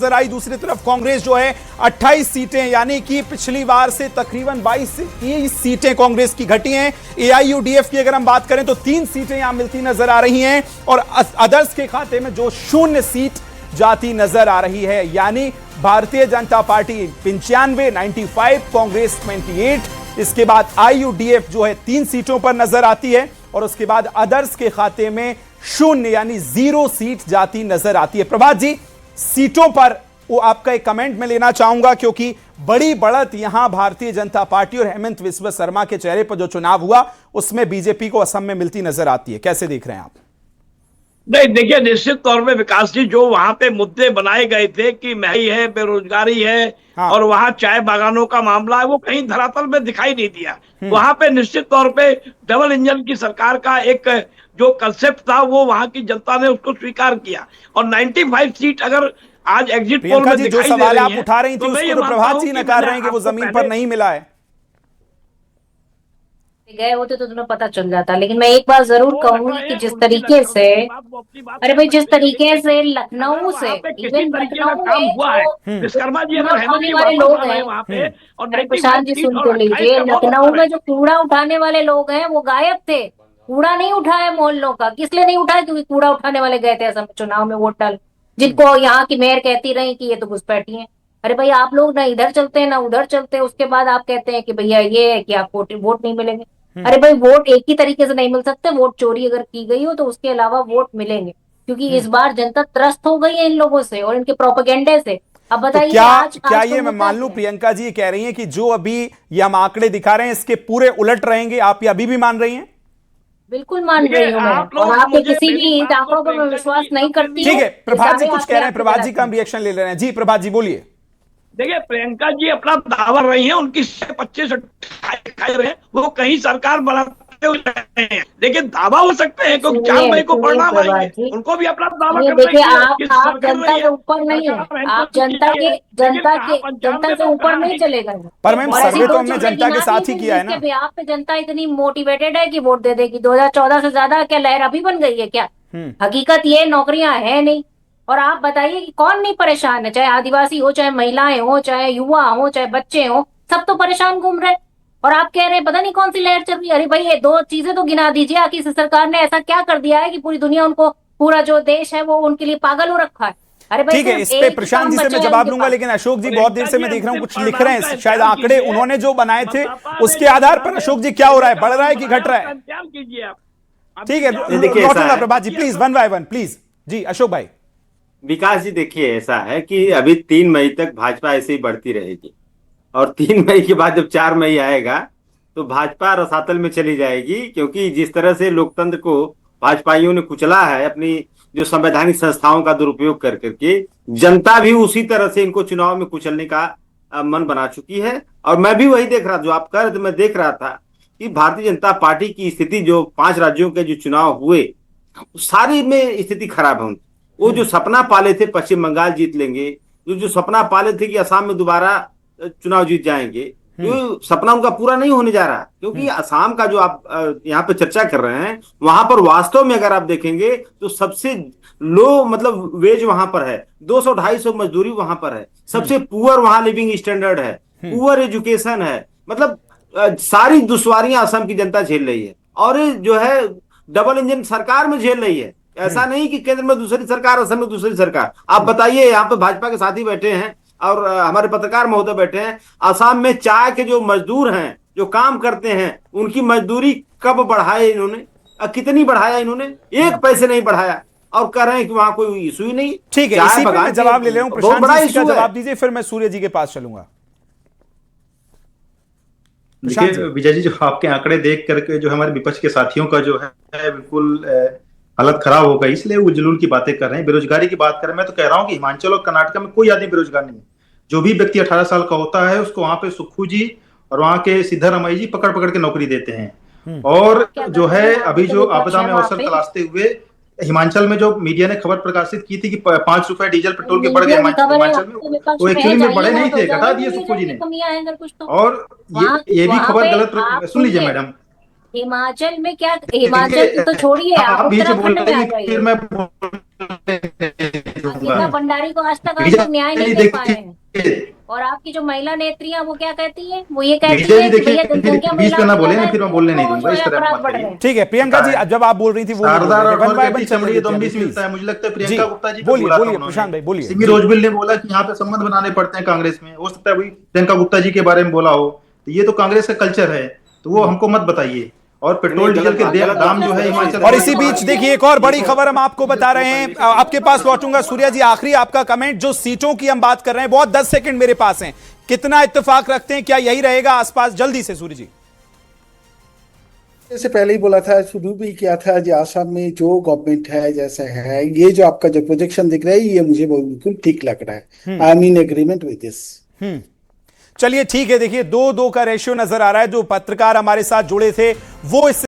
नजर आई। दूसरी तरफ कांग्रेस जो है 28 सीटें, यानी कि पिछली बार से तकरीबन 22 से 30 सीटें कांग्रेस की घटी हैं। एआईयूडीएफ की अगर हम बात करें तो 3 सीटें यहां मिलती नजर आ रही हैं और अदर्स के खाते में जो 0 सीट जाती नजर आ रही है। यानी भारतीय जनता पार्टी 95, कांग्रेस 28, इसके बाद आईयूडीएफ जो है 3 सीटों पर नजर आती है और उसके बाद अदर्स के खाते में 0 यानी 0 सीट जाती नजर आती है। प्रभात जी, सीटों पर वो आपका एक कमेंट में लेना चाहूंगा, क्योंकि बड़ी बढ़त यहां भारतीय जनता पार्टी और हेमंत बिस्वा शर्मा के चेहरे पर जो चुनाव हुआ उसमें बीजेपी को असम में मिलती नजर आती है। कैसे देख रहे हैं आप? नहीं, देखिए, निश्चित तौर पे विकास जी, जो वहां पे मुद्दे बनाए गए थे कि महंगाई है, बेरोजगारी है, हाँ। और वहां चाय बागानों का मामला है, वो कहीं धरातल में दिखाई नहीं दिया। वहां पे निश्चित तौर पे डबल इंजन की सरकार का एक जो कंसेप्ट था वो वहां की जनता ने उसको स्वीकार किया। और 95 सीट अगर आज एग्जिट पोल में जी, जो दिखाई दे सवाल आप रही उठा रही थी तो उसको तो प्रभात जी नकार रहे हैं कि वो जमीन पर नहीं मिला है। गए होते तो तुम्हें पता चल जाता। लेकिन मैं एक बात जरूर कहूंगी कि जिस तरीके से, अरे भाई, जिस तरीके से लखनऊ से, इवन लखनऊ में जो विश्वकर्मा जी कूड़ा अगर हेमंत उठाने जी वाले वापस लोग आ रहे हैं, हैं वहां पे, और अरे प्रशांत जी सुन तो लीजिए, लखनऊ में जो कूड़ा उठाने वाले लोग हैं वो गायब थे। कूड़ा नहीं उठाया मोहल्लों का। किस लिए नहीं उठाया? क्योंकि कूड़ा उठाने वाले गए थे असम चुनाव में वोट डाल, जिनको यहाँ की मेयर कहती रही कि ये तो घुसपैठी है। अरे भाई, आप लोग ना इधर चलते हैं ना उधर चलते हैं, उसके बाद आप कहते हैं कि भैया ये है कि आपको वोट नहीं मिलेंगे। अरे भाई, वोट एक ही तरीके से नहीं मिल सकते। वोट चोरी अगर की गई हो तो उसके अलावा वोट मिलेंगे, क्योंकि इस बार जनता त्रस्त हो गई है इन लोगों से और इनके प्रोपेगेंडे से। अब तो बताइए, क्या ये मैं मान लूं प्रियंका जी कह रही हैं कि जो अभी ये हम आंकड़े दिखा रहे हैं इसके पूरे उलट रहेंगे? आप ये अभी भी मान रही हैं? बिल्कुल मान रही हूँ मैं, और आपके किसी भी आंकड़ों पर मैं विश्वास नहीं करती। ठीक है, प्रभात जी कुछ कह रहे हैं, प्रभात जी का हम रिएक्शन ले रहे हैं। जी प्रभात जी बोलिए। देखिए, प्रियंका जी अपना दावा रही हैं, उनकी 25 रहे हैं, वो कहीं सरकार बनाते हुए रहे हैं। लेकिन दावा हो सकते हैं क्योंकि 4 मई को परिणाम आएंगे, उनको भी अपना दावा करना देखिए, चाहिए। आप जनता से ऊपर नहीं है, आप जनता से ऊपर नहीं चले गए। पर मैम, सर्वे तो हमने जनता के साथ ही किया है ना। आप पे जनता इतनी मोटिवेटेड है कि वोट दे देगी। 2014 से ज्यादा क्या लहर अभी बन गई है क्या? हकीकत ये नौकरियां है नहीं। और आप बताइए कि कौन नहीं परेशान है, चाहे आदिवासी हो, चाहे महिलाएं हो, चाहे युवा हो, चाहे बच्चे हो, सब तो परेशान घूम रहे। और आप कह रहे हैं पता नहीं कौन सी लहर चल रही है। अरे भाई, ये 2 चीजें तो गिना दीजिए। आखिर इस सरकार ने ऐसा क्या कर दिया है कि पूरी दुनिया उनको, पूरा जो देश है वो उनके लिए पागल हो रखा है? अरे भाई, ठीक है, इस पे प्रशांत जी से मैं जवाब लूंगा, लेकिन अशोक जी बहुत देर से मैं देख रहा हूं कुछ लिख रहे हैं, शायद आंकड़े उन्होंने जो बनाए थे उसके आधार पर। अशोक जी, क्या हो रहा है? बढ़ रहा है कि घट रहा है? ठीक है, लौटूंगा प्रभात जी, प्लीज 1 बाय 1 प्लीज। जी अशोक भाई। विकास जी, देखिए ऐसा है कि अभी 3 मई तक भाजपा ऐसे ही बढ़ती रहेगी और 3 मई के बाद जब 4 मई आएगा तो भाजपा रसातल में चली जाएगी, क्योंकि जिस तरह से लोकतंत्र को भाजपाइयों ने कुचला है अपनी जो संवैधानिक संस्थाओं का दुरुपयोग कर करके, जनता भी उसी तरह से इनको चुनाव में कुचलने का मन बना चुकी है। और मैं भी वही देख रहा, जो आप कह रहे थे मैं देख रहा था कि भारतीय जनता पार्टी की स्थिति, जो 5 राज्यों के जो चुनाव हुए सारी में स्थिति खराब है। वो जो सपना पाले थे पश्चिम बंगाल जीत लेंगे, जो सपना पाले थे कि असम में दोबारा चुनाव जीत जाएंगे, वो सपना उनका पूरा नहीं होने जा रहा। क्योंकि असम का जो आप यहाँ पे चर्चा कर रहे हैं, वहां पर वास्तव में अगर आप देखेंगे तो सबसे लो मतलब वेज वहां पर है, 200-250 मजदूरी वहां पर है, सबसे पुअर वहां लिविंग स्टैंडर्ड है, पुअर एजुकेशन है। मतलब सारी दुश्वारियां असम की जनता झेल रही है और जो है डबल इंजन सरकार में झेल रही है। ऐसा नहीं कि केंद्र में दूसरी सरकार, असम में दूसरी सरकार। आप बताइए, यहाँ पे भाजपा के साथी बैठे हैं और हमारे पत्रकार महोदय बैठे हैं, असम में चाय के जो मजदूर हैं, जो काम करते हैं, उनकी मजदूरी कब बढ़ाए इन्होंने? कितनी बढ़ाया इन्होंने? 1 पैसे नहीं बढ़ाया और कह रहे हैं कि वहां कोई इशू ही नहीं। ठीक है, इसी पे मैं जवाब ले रहा हूं। प्रशांत जी का जवाब दीजिए, फिर मैं सूर्य जी के पास चलूंगा। देखिए विजय जी, जो आपके आंकड़े देख करके जो हमारे विपक्ष के साथियों का जो है बिल्कुल हालत खराब हो गई, इसलिए वो जुलूल की बातें कर रहे हैं। बेरोजगारी की बात करें, मैं तो कह रहा हूं कि हिमाचल और कर्नाटक में कोई आदमी बेरोजगार नहीं है। जो भी व्यक्ति 18 साल का होता है उसको वहां पे सुक्खू जी और वहां के सिद्धरामैया जी पकड़ पकड़ के नौकरी देते हैं। और जो है अभी जो आपदा में अवसर तलाशते हुए हिमाचल में जो मीडिया ने खबर प्रकाशित की थी कि 5 रुपए डीजल पेट्रोल के बढ़ गए हिमाचल में, वो एक्चुअली में बढ़े नहीं थे, घटा दिए सुक्खू जी ने। और ये भी खबर गलत, सुन लीजिए मैडम, हिमाचल में क्या, हिमाचल तो छोड़िए, आप बीच में बोल रहे हैं, फिर मैं दूंगा। गीता भंडारी को आज तक आप विजय लोग न्याय जी नहीं दे पाए हैं। देखिए, और आपकी जो महिला नेत्री हैं वो क्या कहती है, वो ये कहती विजय है जी कि भैया देखिए, जनसंख्या बीच में ना बोले ना, महिलाओं फिर मैं बोलने नहीं तो दूंगा, जो इस है तरह अपराध मत बढ़ रहे करिए। हैं। ठीक है प्रियंका जी, जब आप बोल रही थी वो शारदा वन राठौर बाय वन कहती चलने चमड़ी देते हैं, दम्भी से प्लीज। मिलता है, मुझे लगता है जी, प्रियंका गुप्ता जी को बोलिए बोला था बोलिए उन्होंने। प्रशांत भाई, बोलिए। सिमी जी। रोजबिल ने बोला कि यहाँ पे संबंध बनाने पड़ते हैं कांग्रेस में, हो सकता है वही प्रियंका गुप्ता जी के बारे में बोला हो। तो ये तो कांग्रेस का कल्चर है, तो वो हमको मत बताइए। और पेट्रोल डीजल के दाम जो है हिमाचल और इसी बीच देखिए एक और बड़ी खबर हम आपको बता रहे हैं, आपके पास लौटूंगा सूर्या जी। आखिरी आपका कमेंट, जो सीटों की हम बात कर रहे हैं, बहुत 10 सेकंड मेरे पास हैं, कितना इत्तेफाक रखते हैं, क्या यही रहेगा आसपास? जल्दी से सूर्य जी। जैसे पहले ही बोला था, शुरू भी किया था, जो आसाम में जो गवर्नमेंट है जैसे है, ये जो आपका जो प्रोजेक्शन दिख रहा है ये मुझे बिल्कुल ठीक लग रहा है। I am in agreement with this. चलिए ठीक है, देखिए 2-2 का रेशियो नजर आ रहा है। जो पत्रकार हमारे साथ जुड़े थे वो इस